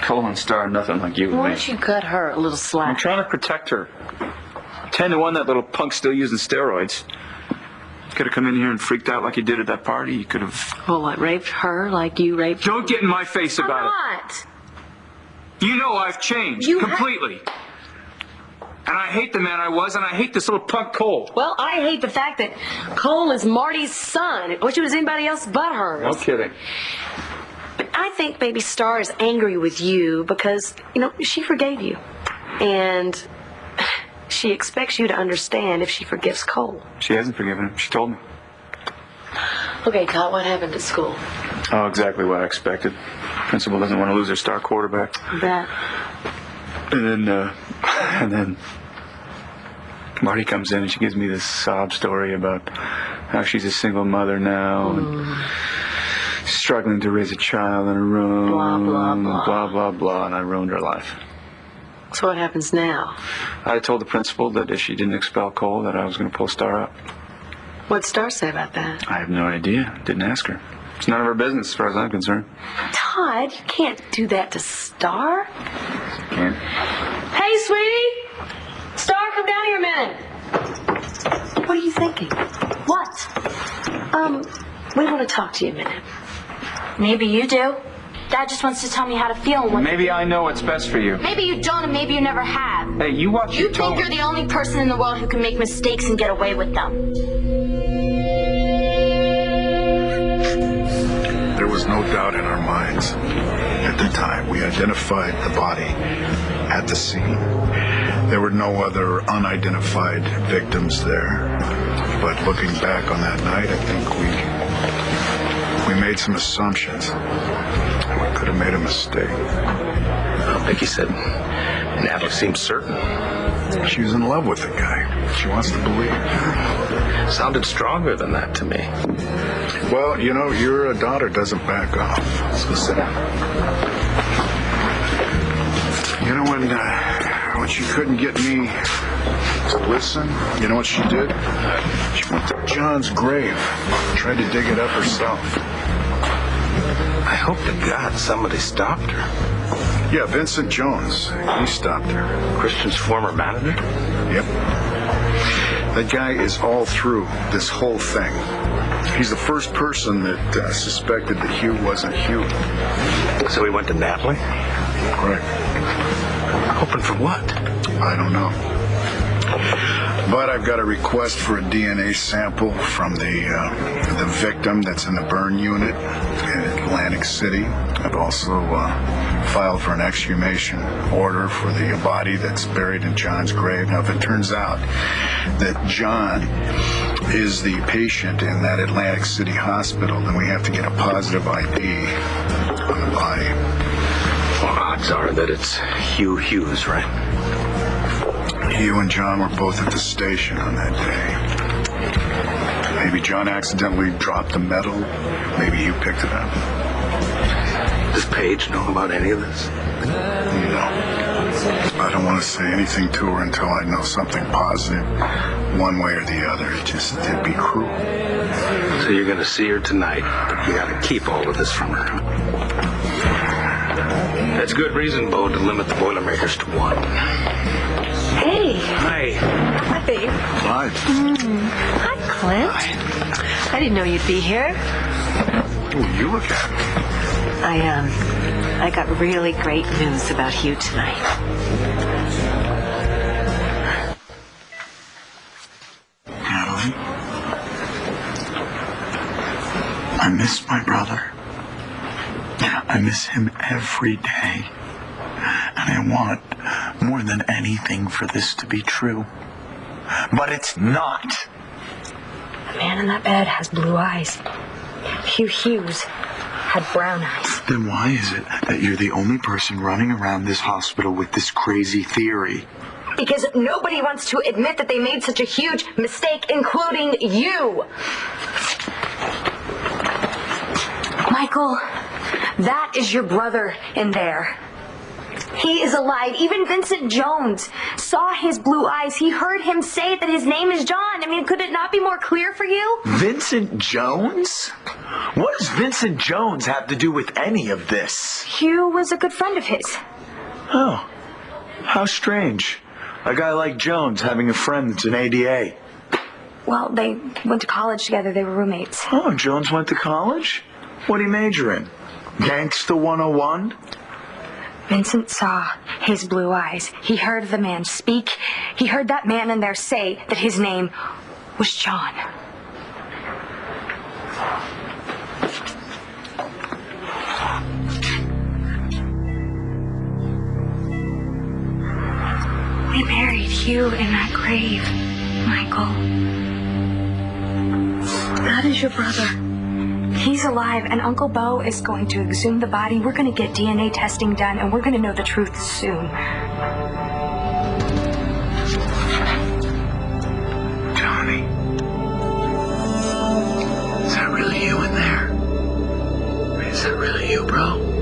Cole and Star are nothing like you and Why me. don't you cut her a little slack? I'm trying to protect her. 10 to 1, that little punk's still using steroids. You could have come in here and freaked out like you did at that party. You could have... Well, what, raped her like you raped... Don't get in my face about it. I'm not. You know I've changed completely. And I hate the man I was, and I hate this little punk Cole. Well, I hate the fact that Cole is Marty's son. I wish it was anybody else but hers. No kidding. But I think maybe Star is angry with you because, she forgave you. And she expects you to understand if she forgives Cole. She hasn't forgiven him. She told me. Okay, Todd, what happened at school? Oh, exactly what I expected. Principal doesn't want to lose her star quarterback. That. And then Marty comes in and she gives me this sob story about how she's a single mother now and struggling to raise a child on her own. Blah, blah, blah. Blah, blah, blah, and I ruined her life. So what happens now? I told the principal that if she didn't expel Cole, that I was going to pull Star up. What'd Star say about that? I have no idea. Didn't ask her. It's none of her business as far as I'm concerned. Todd, you can't do that to Star. Can't. Hey, sweetie! Star, come down here a minute. What are you thinking? What? We want to talk to you a minute. Maybe you do. Dad just wants to tell me how to feel and what Maybe I know what's best for you. Maybe you don't, and maybe you never have. Hey, you watch your You tone. think you're the only person in the world who can make mistakes and get away with them. There was no doubt in our minds. At the time, we identified the body at the scene. There were no other unidentified victims there. But looking back on that night, I think we made some assumptions. We could have made a mistake. Well, Vicky said Natalie seems certain. She was in love with the guy. She wants to believe. Sounded stronger than that to me. Well, your daughter doesn't back off. Let's go sit down. When she couldn't get me to listen, you know what she did? She went to John's grave, tried to dig it up herself. I hope to God somebody stopped her. Yeah, Vincent Jones. He stopped her. Christian's former manager? Yep. That guy is all through this whole thing. He's the first person that suspected that Hugh wasn't Hugh. So he went to Natalie? Right. Hoping for what? I don't know. But I've got a request for a DNA sample from the victim that's in the burn unit in Atlantic City. I've also filed for an exhumation order for the body that's buried in John's grave. Now, if it turns out that John is the patient in that Atlantic City hospital, then we have to get a positive ID on the body. Well, odds are that it's Hugh Hughes, right? You and John were both at the station on that day. Maybe John accidentally dropped the medal. Maybe you picked it up. Does Paige know about any of this? No. I don't want to say anything to her until I know something positive, one way or the other. It'd be cruel. So you're going to see her tonight, but you got to keep all of this from her. That's good reason, Bo, to limit the Boilermakers to one. Hey. Hi. Hi, babe. Hi. Hi, Clint. Hi. I didn't know you'd be here. Oh, you look happy. I got really great news about Hugh tonight. Natalie, I miss my brother. I miss him every day. And I want more than anything for this to be true. But it's not. The man in that bed has blue eyes. Hugh Hughes had brown eyes. Then why is it that you're the only person running around this hospital with this crazy theory? Because nobody wants to admit that they made such a huge mistake, including you. Michael, that is your brother in there. He is alive. Even Vincent Jones saw his blue eyes. He heard him say that his name is John. I mean, could it not be more clear for you? Vincent Jones? What does Vincent Jones have to do with any of this? Hugh was a good friend of his. Oh, how strange. A guy like Jones having a friend that's an ADA. Well, they went to college together. They were roommates. Oh, Jones went to college? What'd he major in? Gangsta 101? Vincent saw his blue eyes. He heard the man speak. He heard that man in there say that his name was John. We buried Hugh in that grave, Michael. That is your brother. He's alive, and Uncle Bo is going to exhume the body. We're going to get DNA testing done, and we're going to know the truth soon. Johnny. Is that really you in there? Is that really you, bro?